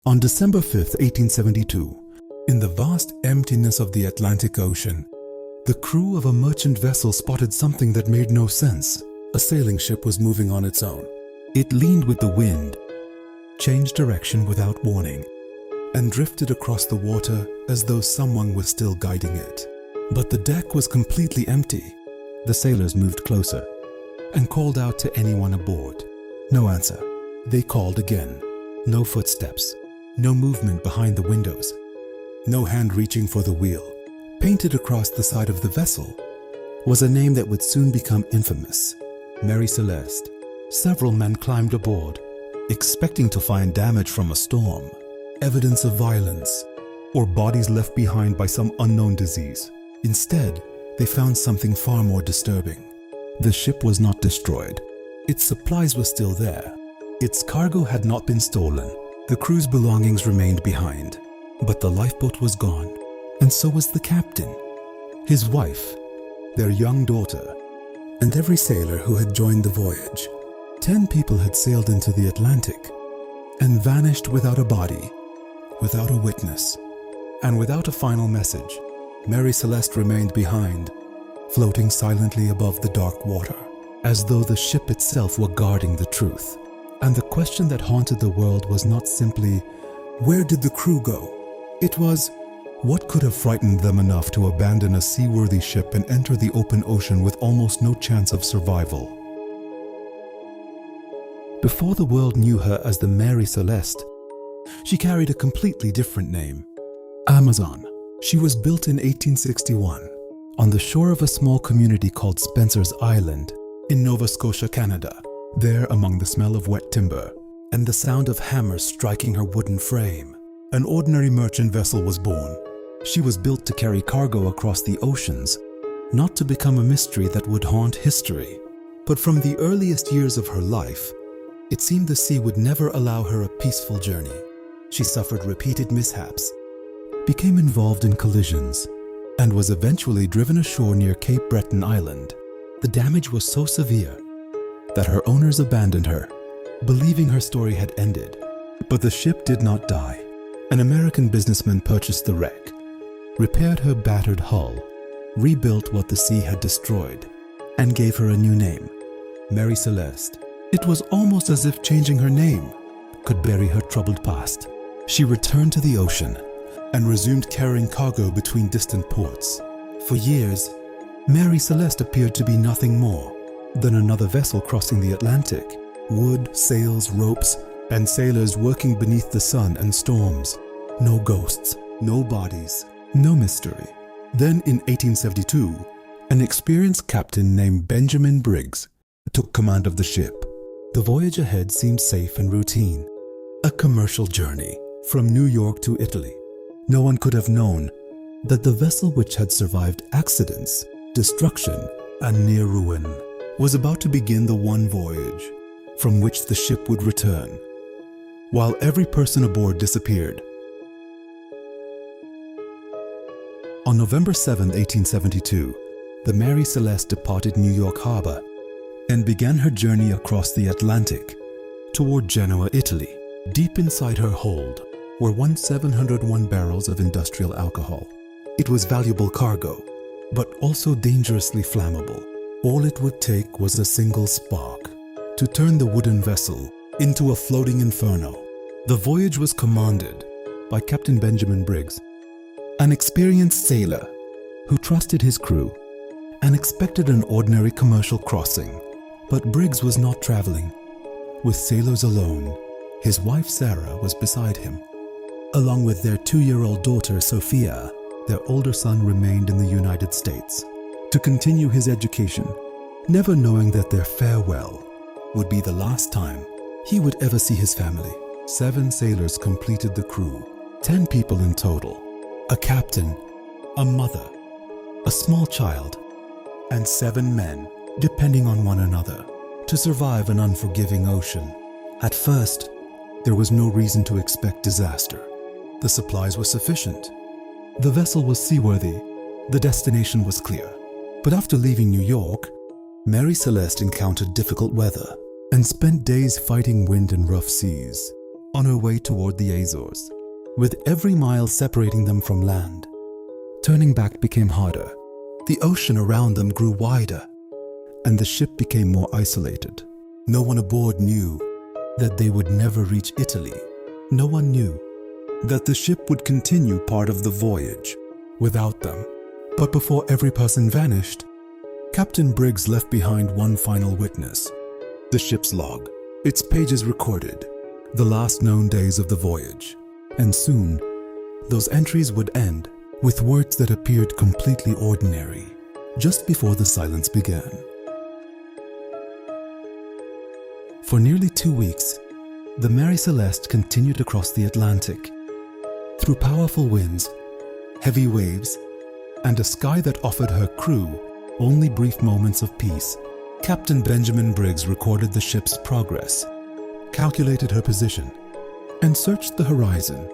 On December 5, 1872, in the vast emptiness of the Atlantic Ocean, the crew of a merchant vessel spotted something that made no sense. A sailing ship was moving on its own. It leaned with the wind, changed direction without warning, and drifted across the water as though someone was still guiding it. But the deck was completely empty. The sailors moved closer and called out to anyone aboard. No answer. They called again. No footsteps. No movement behind the windows. No hand reaching for the wheel. Painted across the side of the vessel was a name that would soon become infamous: Mary Celeste. Several men climbed aboard, expecting to find damage from a storm, evidence of violence, or bodies left behind by some unknown disease. Instead, they found something far more disturbing. The ship was not destroyed. Its supplies were still there. Its cargo had not been stolen. The crew's belongings remained behind. But the lifeboat was gone, and so was the captain, his wife, their young daughter, and every sailor who had joined the voyage. 10 people had sailed into the Atlantic and vanished without a body, without a witness, and without a final message. Mary Celeste remained behind, floating silently above the dark water, as though the ship itself were guarding the truth. And the question that haunted the world was not simply, where did the crew go? It was, what could have frightened them enough to abandon a seaworthy ship and enter the open ocean with almost no chance of survival? Before the world knew her as the Mary Celeste, she carried a completely different name: Amazon. She was built in 1861 on the shore of a small community called Spencer's Island in Nova Scotia, Canada. There, among the smell of wet timber and the sound of hammers striking her wooden frame, an ordinary merchant vessel was born. She was built to carry cargo across the oceans, not to become a mystery that would haunt history. But from the earliest years of her life, it seemed the sea would never allow her a peaceful journey. She suffered repeated mishaps, became involved in collisions, and was eventually driven ashore near Cape Breton Island. The damage was so severe that her owners abandoned her, believing her story had ended. But the ship did not die. An American businessman purchased the wreck, repaired her battered hull, rebuilt what the sea had destroyed, and gave her a new name: Mary Celeste. It was almost as if changing her name could bury her troubled past. She returned to the ocean and resumed carrying cargo between distant ports. For years, Mary Celeste appeared to be nothing more than another vessel crossing the Atlantic. Wood, sails, ropes, and sailors working beneath the sun and storms. No ghosts, no bodies, no mystery. Then in 1872, an experienced captain named Benjamin Briggs took command of the ship. The voyage ahead seemed safe and routine. A commercial journey from New York to Italy. No one could have known that the vessel, which had survived accidents, destruction, and near ruin, was about to begin the one voyage from which the ship would return, while every person aboard disappeared. On November 7, 1872, the Mary Celeste departed New York Harbor and began her journey across the Atlantic toward Genoa, Italy. Deep inside her hold were 701 barrels of industrial alcohol. It was valuable cargo, but also dangerously flammable. All it would take was a single spark to turn the wooden vessel into a floating inferno. The voyage was commanded by Captain Benjamin Briggs, an experienced sailor who trusted his crew and expected an ordinary commercial crossing. But Briggs was not traveling with sailors alone. His wife Sarah was beside him. Along with their 2-year-old daughter Sophia, their older son remained in the United States to continue his education, never knowing that their farewell would be the last time he would ever see his family. 7 sailors completed the crew, 10 people in total: a captain, a mother, a small child, and 7 men, depending on one another, to survive an unforgiving ocean. At first, there was no reason to expect disaster. The supplies were sufficient. The vessel was seaworthy. The destination was clear. But after leaving New York, Mary Celeste encountered difficult weather and spent days fighting wind and rough seas. on her way toward the Azores, with every mile separating them from land. Turning back became harder. The ocean around them grew wider, and the ship became more isolated. No one aboard knew that they would never reach Italy. No one knew that the ship would continue part of the voyage without them. But before every person vanished, Captain Briggs left behind one final witness: the ship's log. Its pages recorded the last known days of the voyage, and soon those entries would end with words that appeared completely ordinary just before the silence began. For nearly 2 weeks, the Mary Celeste continued across the Atlantic. Through powerful winds, heavy waves, and a sky that offered her crew only brief moments of peace, Captain Benjamin Briggs recorded the ship's progress, calculated her position, and searched the horizon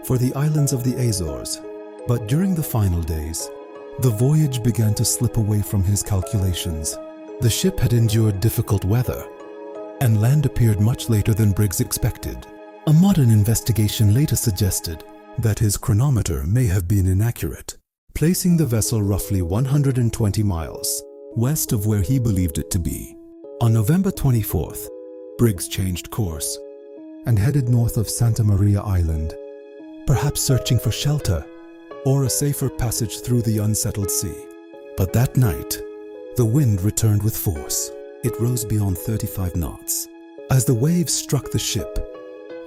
for the islands of the Azores. But during the final days, the voyage began to slip away from his calculations. The ship had endured difficult weather, and land appeared much later than Briggs expected. A modern investigation later suggested that his chronometer may have been inaccurate, placing the vessel roughly 120 miles west of where he believed it to be. On November 24th, Briggs changed course and headed north of Santa Maria Island, perhaps searching for shelter or a safer passage through the unsettled sea. But that night, the wind returned with force. It rose beyond 35 knots as the waves struck the ship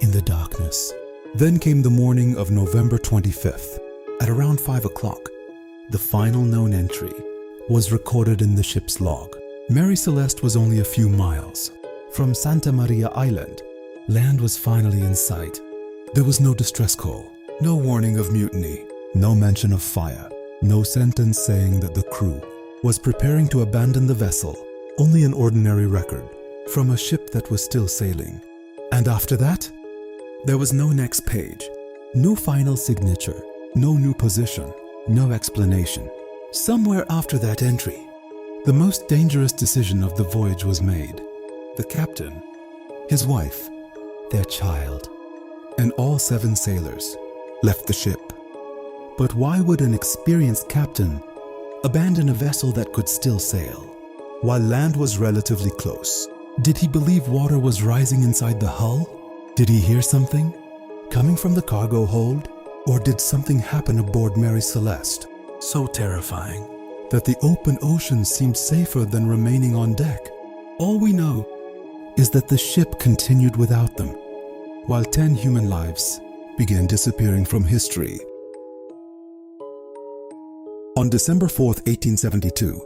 in the darkness. Then came the morning of November 25th. At around 5 o'clock, the final known entry was recorded in the ship's log. Mary Celeste was only a few miles from Santa Maria Island. Land was finally in sight. There was no distress call, no warning of mutiny, no mention of fire, no sentence saying that the crew was preparing to abandon the vessel. Only an ordinary record from a ship that was still sailing. And after that, there was no next page, no final signature, no new position, no explanation. Somewhere after that entry, the most dangerous decision of the voyage was made. The captain, his wife, their child, and all 7 sailors left the ship. But why would an experienced captain abandon a vessel that could still sail while land was relatively close? Did he believe water was rising inside the hull? Did he hear something coming from the cargo hold? Or did something happen aboard Mary Celeste so terrifying that the open ocean seemed safer than remaining on deck? All we know is that the ship continued without them, while 10 human lives began disappearing from history. On December 4th, 1872,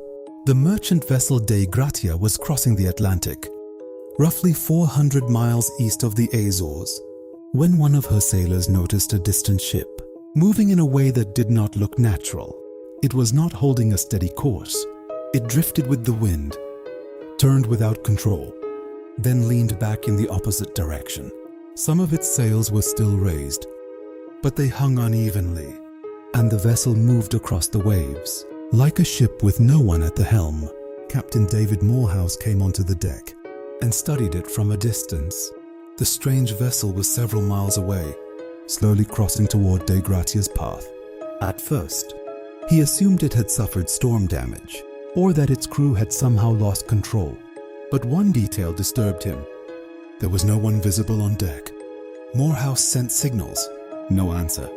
the merchant vessel Dei Gratia was crossing the Atlantic, roughly 400 miles east of the Azores, when one of her sailors noticed a distant ship, moving in a way that did not look natural. It was not holding a steady course. It drifted with the wind, turned without control, then leaned back in the opposite direction. Some of its sails were still raised, but they hung unevenly, and the vessel moved across the waves. Like a ship with no one at the helm, Captain David Morehouse came onto the deck and studied it from a distance. The strange vessel was several miles away, slowly crossing toward Dei Gratia's path. At first, he assumed it had suffered storm damage, or that its crew had somehow lost control. But one detail disturbed him. There was no one visible on deck. Morehouse sent signals. No answer.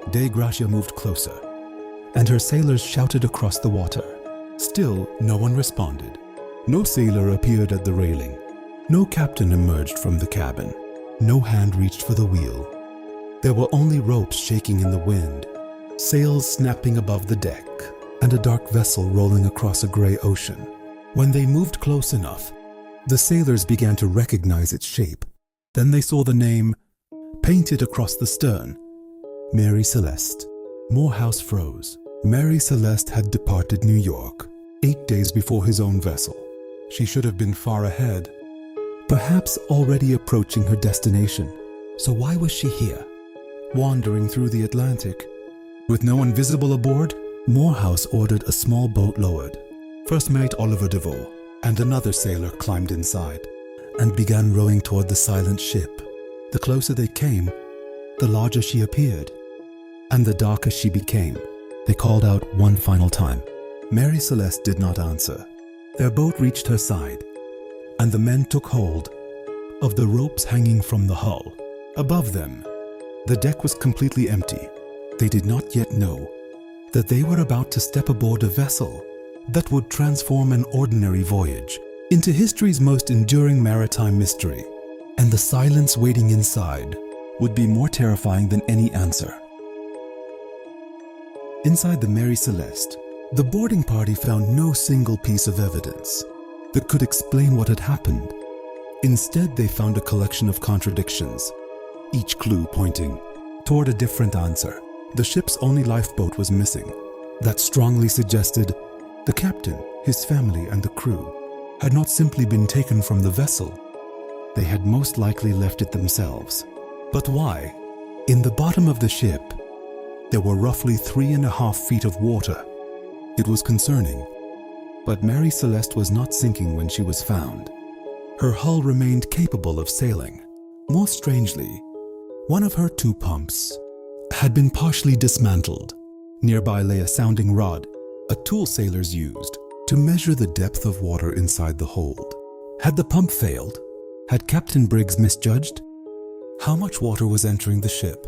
Dei Gratia moved closer, and her sailors shouted across the water. Still, no one responded. No sailor appeared at the railing. No captain emerged from the cabin. No hand reached for the wheel. There were only ropes shaking in the wind, sails snapping above the deck, and a dark vessel rolling across a gray ocean. When they moved close enough, the sailors began to recognize its shape. Then they saw the name painted across the stern: Mary Celeste. Morehouse froze. Mary Celeste had departed New York 8 days before his own vessel. She should have been far ahead, perhaps already approaching her destination. So why was she here, wandering through the Atlantic? With no one visible aboard, Morehouse ordered a small boat lowered. First Mate Oliver DeVoe and another sailor climbed inside and began rowing toward the silent ship. The closer they came, the larger she appeared, and the darker she became. They called out one final time. Mary Celeste did not answer. Their boat reached her side, and the men took hold of the ropes hanging from the hull. Above them, the deck was completely empty. They did not yet know that they were about to step aboard a vessel that would transform an ordinary voyage into history's most enduring maritime mystery. And the silence waiting inside would be more terrifying than any answer. Inside the Mary Celeste, the boarding party found no single piece of evidence that could explain what had happened. Instead, they found a collection of contradictions, each clue pointing toward a different answer. The ship's only lifeboat was missing. That strongly suggested the captain, his family, and the crew had not simply been taken from the vessel. They had most likely left it themselves. But why? In the bottom of the ship, there were roughly 3.5 feet of water. It was concerning, but Mary Celeste was not sinking when she was found. Her hull remained capable of sailing. More strangely, one of her 2 pumps had been partially dismantled. Nearby lay a sounding rod, a tool sailors used to measure the depth of water inside the hold. Had the pump failed? Had Captain Briggs misjudged? How much water was entering the ship?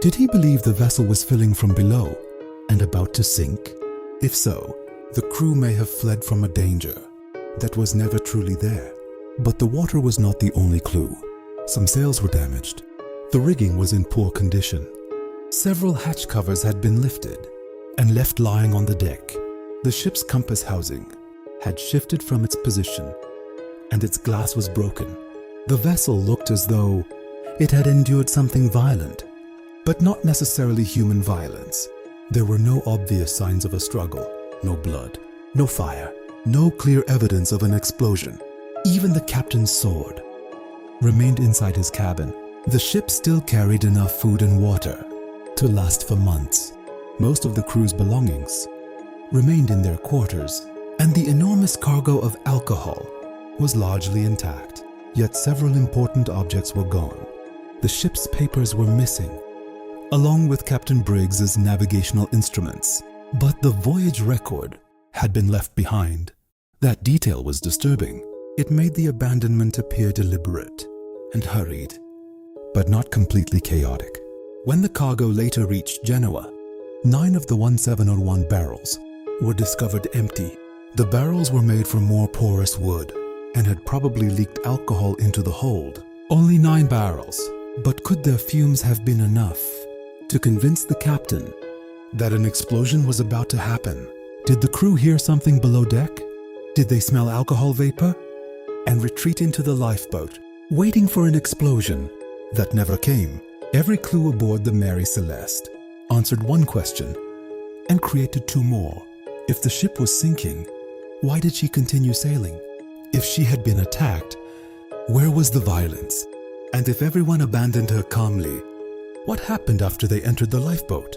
Did he believe the vessel was filling from below and about to sink? If so, the crew may have fled from a danger that was never truly there. But the water was not the only clue. Some sails were damaged. The rigging was in poor condition. Several hatch covers had been lifted and left lying on the deck. The ship's compass housing had shifted from its position, and its glass was broken. The vessel looked as though it had endured something violent, but not necessarily human violence. There were no obvious signs of a struggle, no blood, no fire, no clear evidence of an explosion. Even the captain's sword remained inside his cabin. The ship still carried enough food and water to last for months. Most of the crew's belongings remained in their quarters, and the enormous cargo of alcohol was largely intact. Yet several important objects were gone. The ship's papers were missing, along with Captain Briggs's navigational instruments. But the voyage record had been left behind. That detail was disturbing. It made the abandonment appear deliberate and hurried, but not completely chaotic. When the cargo later reached Genoa, 9 of the 1701 barrels were discovered empty. The barrels were made from more porous wood and had probably leaked alcohol into the hold. Only 9 barrels, but could their fumes have been enough to convince the captain that an explosion was about to happen? Did the crew hear something below deck? Did they smell alcohol vapor and retreat into the lifeboat, waiting for an explosion that never came? Every clue aboard the Mary Celeste answered one question and created 2 more. If the ship was sinking, why did she continue sailing? If she had been attacked, where was the violence? And if everyone abandoned her calmly, what happened after they entered the lifeboat?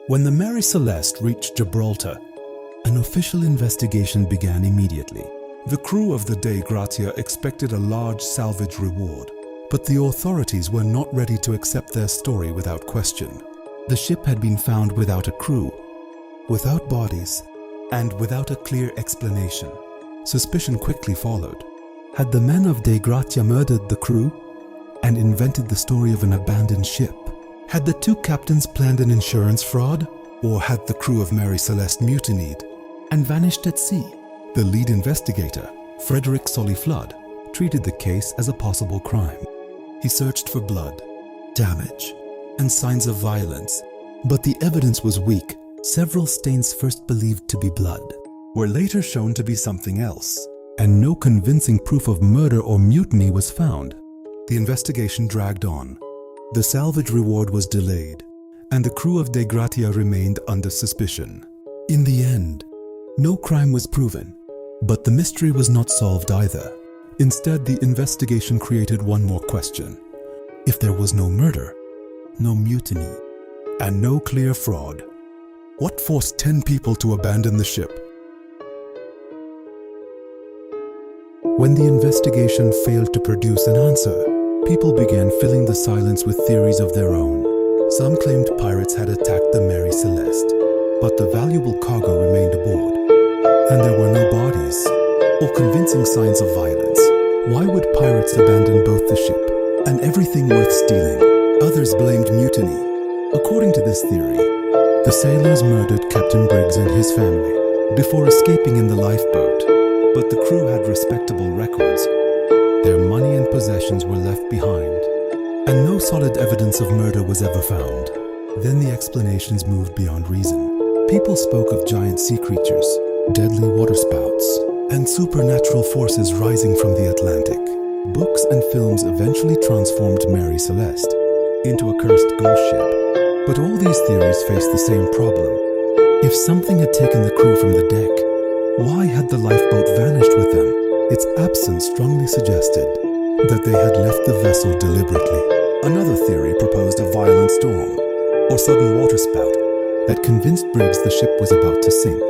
When the Mary Celeste reached Gibraltar, an official investigation began immediately. The crew of the Dei Gratia expected a large salvage reward, but the authorities were not ready to accept their story without question. The ship had been found without a crew, without bodies, and without a clear explanation. Suspicion quickly followed. Had the men of Dei Gratia murdered the crew and invented the story of an abandoned ship? Had the 2 captains planned an insurance fraud? Or had the crew of Mary Celeste mutinied and vanished at sea? The lead investigator, Frederick Solly Flood, treated the case as a possible crime. He searched for blood, damage, and signs of violence, but the evidence was weak. Several stains first believed to be blood were later shown to be something else, and no convincing proof of murder or mutiny was found. The investigation dragged on. The salvage reward was delayed, and the crew of Dei Gratia remained under suspicion. In the end, no crime was proven, but the mystery was not solved either. Instead, the investigation created one more question. If there was no murder, no mutiny, and no clear fraud, what forced 10 people to abandon the ship? When the investigation failed to produce an answer, people began filling the silence with theories of their own. Some claimed pirates had attacked the Mary Celeste, but the valuable cargo remained aboard, and there were no bodies or convincing signs of violence. Why would pirates abandon both the ship and everything worth stealing? Others blamed mutiny. According to this theory, the sailors murdered Captain Briggs and his family before escaping in the lifeboat, but the crew had respectable records. Their money and possessions were left behind, and no solid evidence of murder was ever found. Then the explanations moved beyond reason. People spoke of giant sea creatures, deadly waterspouts, and supernatural forces rising from the Atlantic. Books and films eventually transformed Mary Celeste into a cursed ghost ship. But all these theories faced the same problem. If something had taken the crew from the deck, why had the lifeboat vanished with them? Its absence strongly suggested that they had left the vessel deliberately. Another theory proposed a violent storm or sudden waterspout that convinced Briggs the ship was about to sink.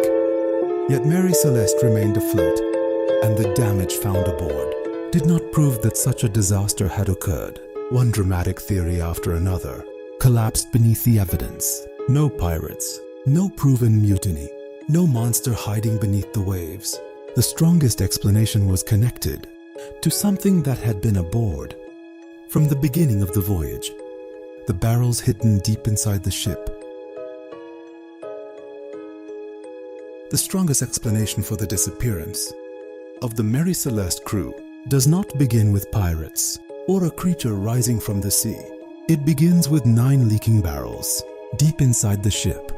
Yet Mary Celeste remained afloat, and the damage found aboard did not prove that such a disaster had occurred. One dramatic theory after another collapsed beneath the evidence. No pirates, no proven mutiny, no monster hiding beneath the waves. The strongest explanation was connected to something that had been aboard from the beginning of the voyage: the barrels hidden deep inside the ship. The strongest explanation for the disappearance of the Mary Celeste crew does not begin with pirates or a creature rising from the sea. It begins with 9 leaking barrels deep inside the ship.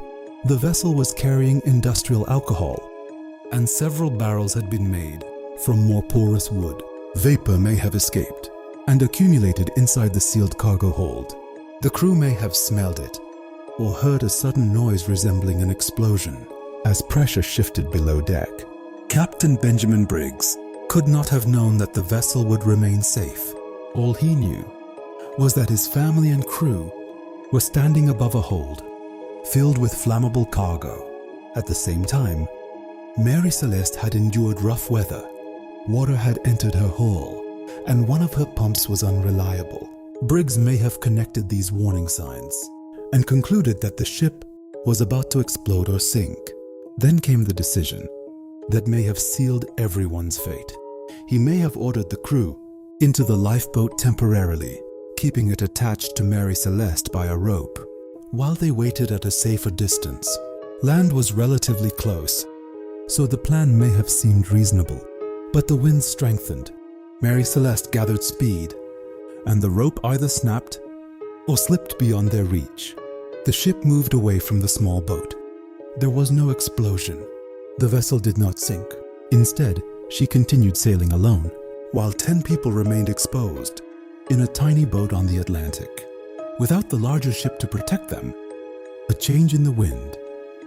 The vessel was carrying industrial alcohol, and several barrels had been made from more porous wood. Vapor may have escaped and accumulated inside the sealed cargo hold. The crew may have smelled it or heard a sudden noise resembling an explosion as pressure shifted below deck. Captain Benjamin Briggs could not have known that the vessel would remain safe. All he knew was that his family and crew were standing above a hold filled with flammable cargo. At the same time, Mary Celeste had endured rough weather. Water had entered her hull, and one of her pumps was unreliable. Briggs may have connected these warning signs and concluded that the ship was about to explode or sink. Then came the decision that may have sealed everyone's fate. He may have ordered the crew into the lifeboat temporarily, keeping it attached to Mary Celeste by a rope, while they waited at a safer distance. Land was relatively close, so the plan may have seemed reasonable. But the wind strengthened. Mary Celeste gathered speed, and the rope either snapped or slipped beyond their reach. The ship moved away from the small boat. There was no explosion. The vessel did not sink. Instead, she continued sailing alone, while 10 people remained exposed in a tiny boat on the Atlantic. Without the larger ship to protect them, a change in the wind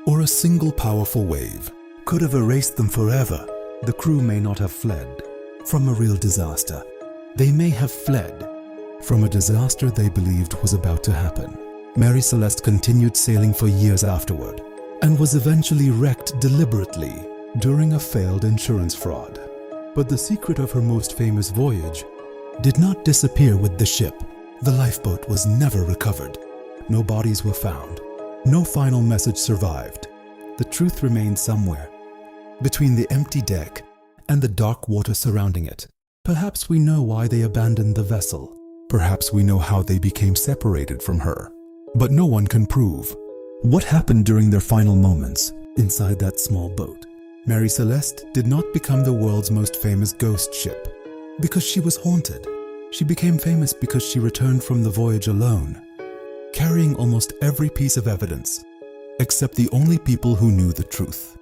or a single powerful wave could have erased them forever. The crew may not have fled from a real disaster. They may have fled from a disaster they believed was about to happen. Mary Celeste continued sailing for years afterward and was eventually wrecked deliberately during a failed insurance fraud. But the secret of her most famous voyage did not disappear with the ship. The lifeboat was never recovered. No bodies were found. No final message survived. The truth remained somewhere between the empty deck and the dark water surrounding it. Perhaps we know why they abandoned the vessel. Perhaps we know how they became separated from her. But no one can prove what happened during their final moments inside that small boat. Mary Celeste did not become the world's most famous ghost ship because she was haunted. She became famous because she returned from the voyage alone, carrying almost every piece of evidence except the only people who knew the truth.